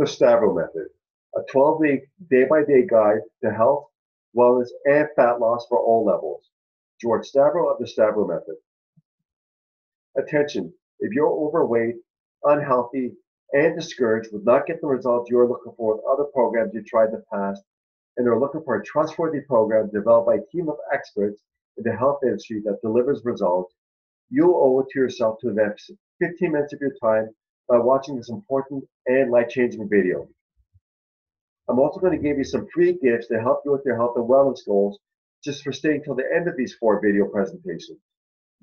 The Stavro Method, a 12-week, day-by-day guide to health, wellness, and fat loss for all levels. George Stavro of the Stavro Method. Attention, if you're overweight, unhealthy, and discouraged with not getting the results you're looking for with other programs you tried in the past, and are looking for a trustworthy program developed by a team of experts in the health industry that delivers results, you owe it to yourself to invest 15 minutes of your time by watching this important and life-changing video. I'm also going to give you some free gifts to help you with your health and wellness goals just for staying till the end of these 4 video presentations.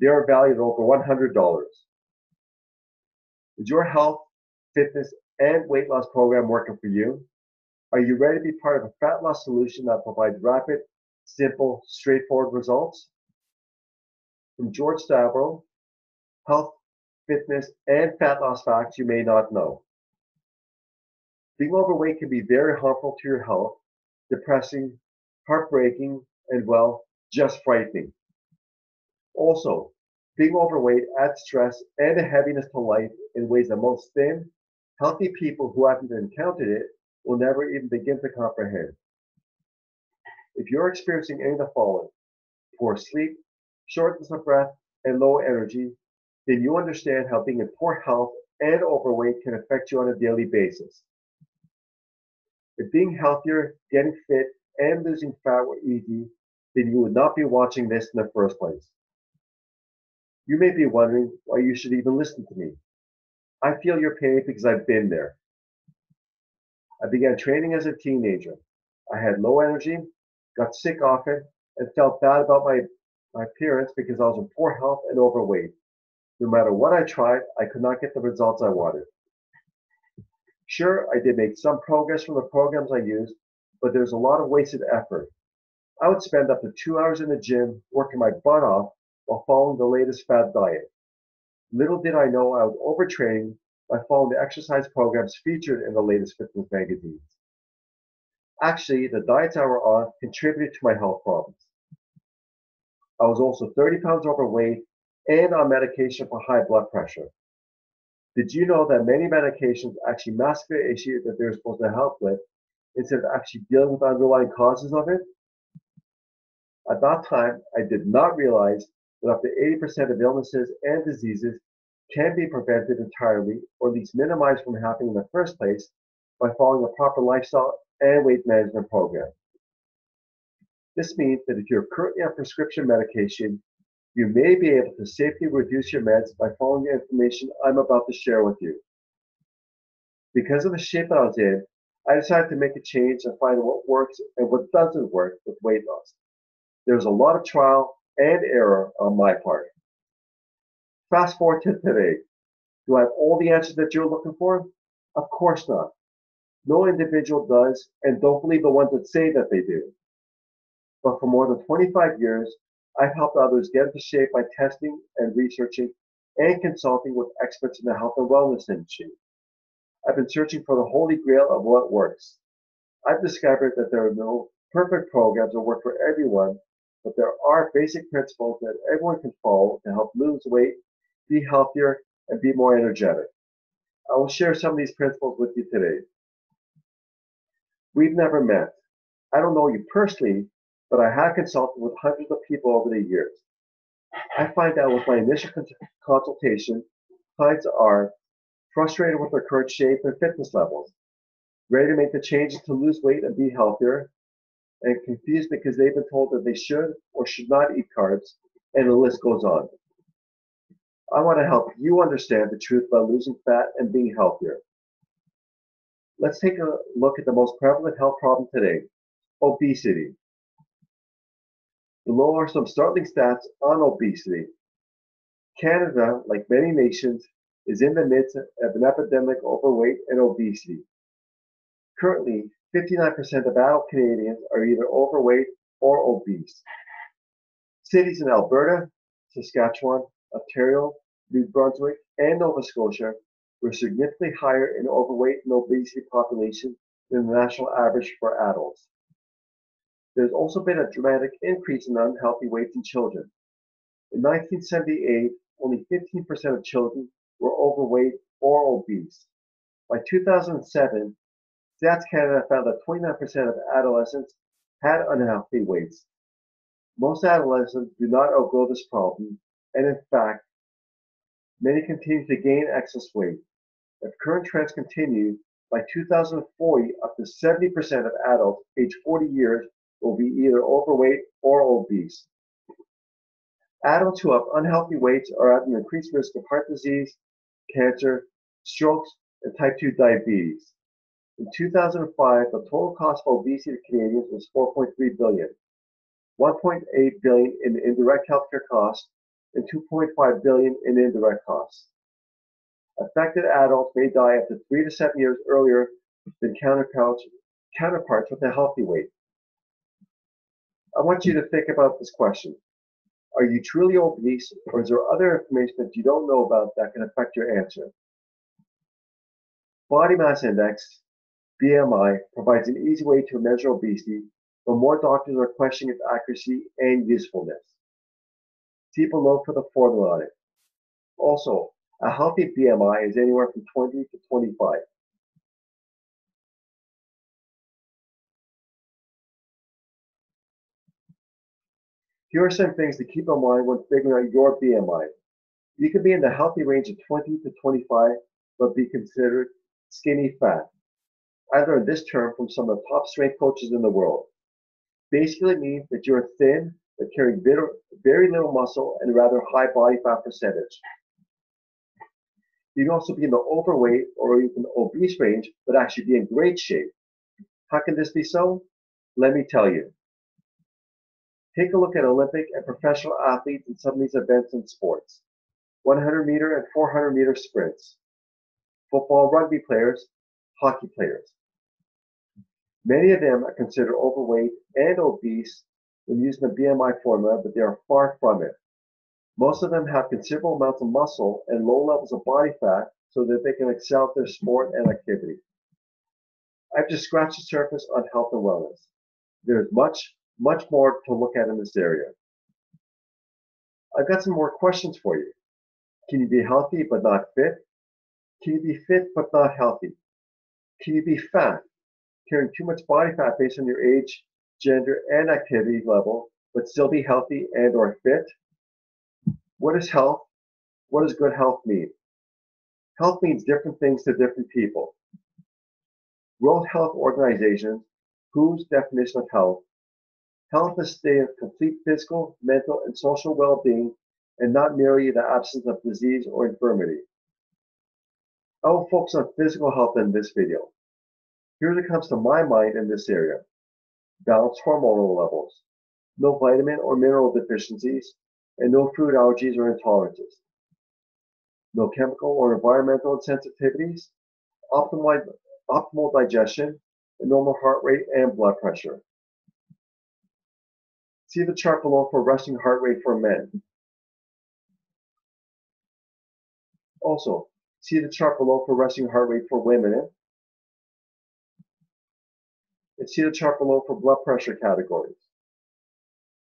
They are valued at over $100. Is your health, fitness, and weight loss program working for you? Are you ready to be part of a fat loss solution that provides rapid, simple, straightforward results? From George Stavro, health, fitness, and fat loss facts you may not know. Being overweight can be very harmful to your health, depressing, heartbreaking, and well, just frightening. Also, being overweight adds stress and a heaviness to life in ways that most thin, healthy people who haven't encountered it will never even begin to comprehend. If you're experiencing any of the following, poor sleep, shortness of breath, and low energy, then you understand how being in poor health and overweight can affect you on a daily basis. If being healthier, getting fit, and losing fat were easy, then you would not be watching this in the first place. You may be wondering why you should even listen to me. I feel your pain because I've been there. I began training as a teenager. I had low energy, got sick often, and felt bad about my appearance because I was in poor health and overweight. No matter what I tried, I could not get the results I wanted. Sure, I did make some progress from the programs I used, but there's a lot of wasted effort. I would spend up to 2 hours in the gym working my butt off while following the latest fad diet. Little did I know I was overtraining by following the exercise programs featured in the latest fitness magazines. Actually, the diets I were on contributed to my health problems. I was also 30 pounds overweight and on medication for high blood pressure. Did you know that many medications actually mask the issue that they're supposed to help with instead of actually dealing with the underlying causes of it? At that time, I did not realize that up to 80% of illnesses and diseases can be prevented entirely or at least minimized from happening in the first place by following a proper lifestyle and weight management program. This means that if you're currently on prescription medication, you may be able to safely reduce your meds by following the information I'm about to share with you. Because of the shape I was in, I decided to make a change and find what works and what doesn't work with weight loss. There's a lot of trial and error on my part. Fast forward to today. Do I have all the answers that you're looking for? Of course not. No individual does, and don't believe the ones that say that they do. But for more than 25 years, I've helped others get into shape by testing and researching and consulting with experts in the health and wellness industry. I've been searching for the holy grail of what works. I've discovered that there are no perfect programs that work for everyone, but there are basic principles that everyone can follow to help lose weight, be healthier, and be more energetic. I will share some of these principles with you today. We've never met. I don't know you personally, but I have consulted with hundreds of people over the years. I find out with my initial consultation, clients are frustrated with their current shape and fitness levels, ready to make the changes to lose weight and be healthier, and confused because they've been told that they should or should not eat carbs, and the list goes on. I want to help you understand the truth about losing fat and being healthier. Let's take a look at the most prevalent health problem today, obesity. Below are some startling stats on obesity. Canada, like many nations, is in the midst of an epidemic of overweight and obesity. Currently, 59% of adult Canadians are either overweight or obese. Cities in Alberta, Saskatchewan, Ontario, New Brunswick, and Nova Scotia were significantly higher in overweight and obesity population than the national average for adults. There's also been a dramatic increase in unhealthy weight in children. In 1978, only 15% of children were overweight or obese. By 2007, Stats Canada found that 29% of adolescents had unhealthy weights. Most adolescents do not outgrow this problem, and in fact, many continue to gain excess weight. If current trends continue, by 2040, up to 70% of adults aged 40 years will be either overweight or obese. Adults who have unhealthy weights are at an increased risk of heart disease, cancer, strokes, and type 2 diabetes. In 2005, the total cost of obesity to Canadians was $4.3 billion, $1.8 billion in indirect healthcare costs, and $2.5 billion in indirect costs. Affected adults may die up to 3 to 7 years earlier than counterparts with a healthy weight. I want you to think about this question. Are you truly obese, or is there other information that you don't know about that can affect your answer? Body mass index, BMI, provides an easy way to measure obesity, but more doctors are questioning its accuracy and usefulness. See below for the formula on it. Also, a healthy BMI is anywhere from 20 to 25. Here are some things to keep in mind when figuring out your BMI. You can be in the healthy range of 20 to 25, but be considered skinny fat. I learned this term from some of the top strength coaches in the world. Basically means that you're thin, but carrying very little muscle and rather high body fat percentage. You can also be in the overweight or even obese range, but actually be in great shape. How can this be so? Let me tell you. Take a look at Olympic and professional athletes in some of these events and sports. 100-meter and 400-meter sprints. Football, rugby players, hockey players. Many of them are considered overweight and obese when using the BMI formula, but they are far from it. Most of them have considerable amounts of muscle and low levels of body fat so that they can excel at their sport and activity. I've just scratched the surface on health and wellness. There's much more to look at in this area. I've got some more questions for you. Can you be healthy but not fit? Can you be fit but not healthy? Can you be fat, carrying too much body fat based on your age, gender, and activity level, but still be healthy and or fit? What is health? What does good health mean? Health means different things to different people. World Health Organization, WHO's definition of health is a state of complete physical, mental, and social well-being, and not merely the absence of disease or infirmity. I will focus on physical health in this video. Here's what comes to my mind in this area. Balanced hormonal levels, no vitamin or mineral deficiencies, and no food allergies or intolerances. No chemical or environmental sensitivities, optimal digestion, and normal heart rate and blood pressure. See the chart below for resting heart rate for men. Also, see the chart below for resting heart rate for women. And see the chart below for blood pressure categories.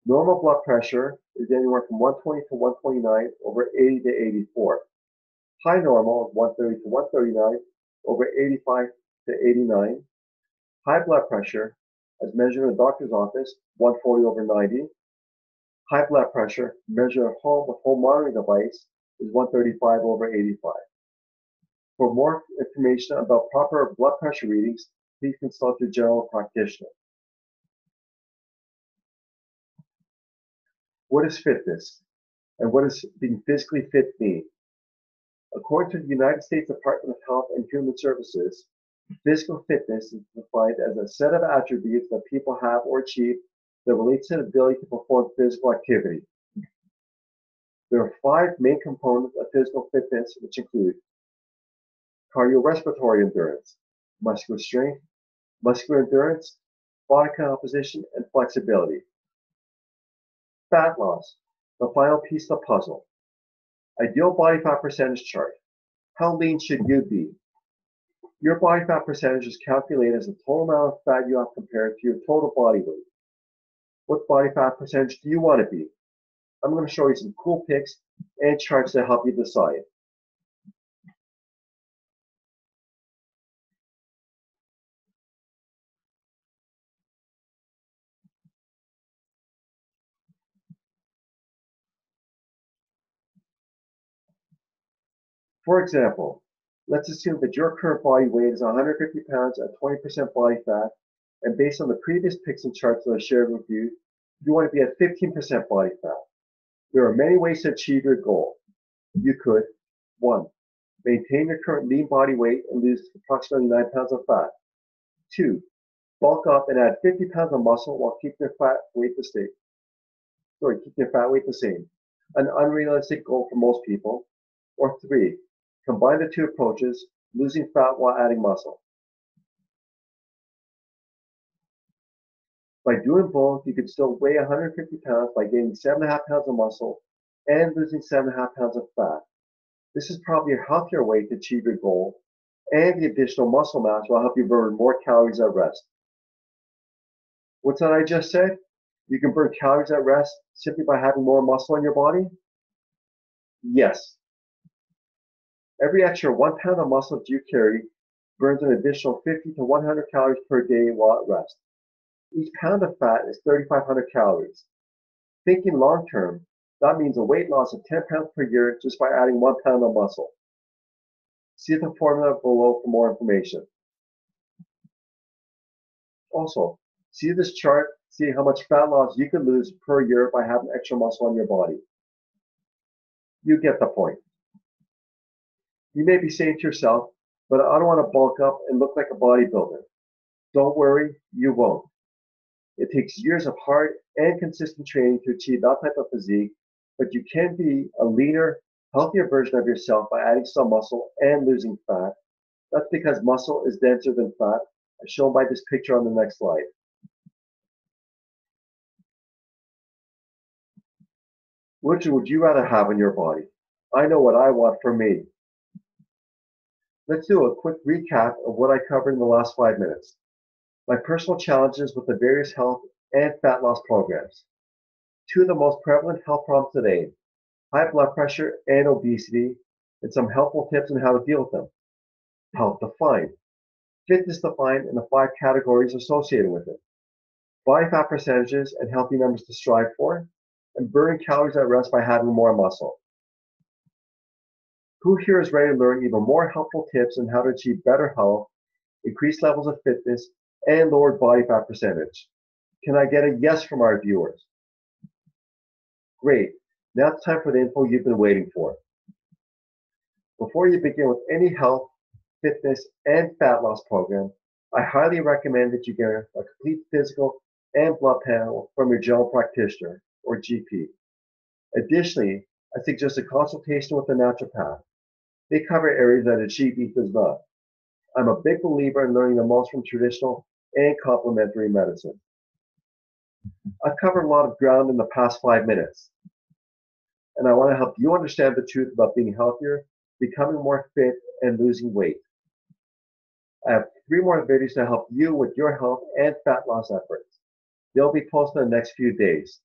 Normal blood pressure is anywhere from 120 to 129 over 80 to 84. High normal is 130 to 139 over 85 to 89. High blood pressure, as measured in a doctor's office, 140 over 90. High blood pressure, measured at home with home monitoring device, is 135 over 85. For more information about proper blood pressure readings, please consult your general practitioner. What is fitness? And what does being physically fit mean? According to the United States Department of Health and Human Services, physical fitness is defined as a set of attributes that people have or achieve that relates to the ability to perform physical activity. There are 5 main components of physical fitness, which include cardiorespiratory endurance, muscular strength, muscular endurance, body composition, and flexibility. Fat loss, the final piece of the puzzle. Ideal body fat percentage chart. How lean should you be? Your body fat percentage is calculated as the total amount of fat you have compared to your total body weight. What body fat percentage do you want to be? I'm going to show you some cool pics and charts to help you decide. For example, let's assume that your current body weight is 150 pounds at 20% body fat, and based on the previous pics and charts that I shared with you, you want to be at 15% body fat. There are many ways to achieve your goal. You could, 1. Maintain your current lean body weight and lose approximately 9 pounds of fat. 2. Bulk up and add 50 pounds of muscle while keeping your fat weight the same. An unrealistic goal for most people. Or 3. Combine the two approaches, losing fat while adding muscle. By doing both, you could still weigh 150 pounds by gaining 7.5 pounds of muscle and losing 7.5 pounds of fat. This is probably a healthier way to achieve your goal, and the additional muscle mass will help you burn more calories at rest. What's that I just said? You can burn calories at rest simply by having more muscle in your body? Yes. Every extra 1 pound of muscle that you carry burns an additional 50 to 100 calories per day while at rest. Each pound of fat is 3,500 calories. Thinking long term, that means a weight loss of 10 pounds per year just by adding 1 pound of muscle. See the formula below for more information. Also, see this chart, see how much fat loss you could lose per year by having extra muscle on your body. You get the point. You may be saying to yourself, but I don't want to bulk up and look like a bodybuilder. Don't worry, you won't. It takes years of hard and consistent training to achieve that type of physique, but you can be a leaner, healthier version of yourself by adding some muscle and losing fat. That's because muscle is denser than fat, as shown by this picture on the next slide. Which would you rather have in your body? I know what I want for me. Let's do a quick recap of what I covered in the last 5 minutes. My personal challenges with the various health and fat loss programs. 2 of the most prevalent health problems today, high blood pressure and obesity, and some helpful tips on how to deal with them. Health defined, fitness defined, and the 5 categories associated with it. Body fat percentages and healthy numbers to strive for, and burning calories at rest by having more muscle. Who here is ready to learn even more helpful tips on how to achieve better health, increased levels of fitness, and lowered body fat percentage? Can I get a yes from our viewers? Great. Now it's time for the info you've been waiting for. Before you begin with any health, fitness, and fat loss program, I highly recommend that you get a complete physical and blood panel from your general practitioner, or GP. Additionally, I suggest a consultation with a naturopath. They cover areas that a GP does not. I'm a big believer in learning the most from traditional and complementary medicine. I've covered a lot of ground in the past 5 minutes, and I want to help you understand the truth about being healthier, becoming more fit, and losing weight. I have 3 more videos to help you with your health and fat loss efforts. They'll be posted in the next few days.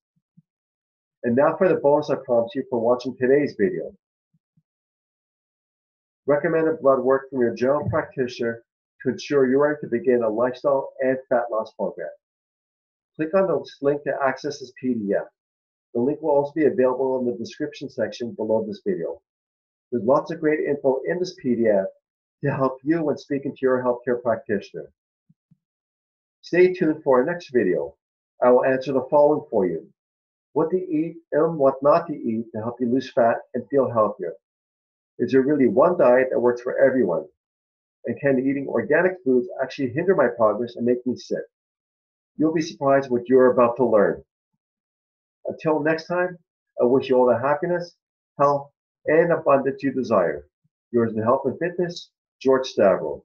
And now for the bonus I promised you for watching today's video. Recommended blood work from your general practitioner to ensure you're ready to begin a lifestyle and fat loss program. Click on the link to access this PDF. The link will also be available in the description section below this video. There's lots of great info in this PDF to help you when speaking to your healthcare practitioner. Stay tuned for our next video. I will answer the following for you. What to eat and what not to eat to help you lose fat and feel healthier. Is there really one diet that works for everyone? And can eating organic foods actually hinder my progress and make me sick? You'll be surprised what you're about to learn. Until next time, I wish you all the happiness, health, and abundance you desire. Yours in health and fitness, George Stavro.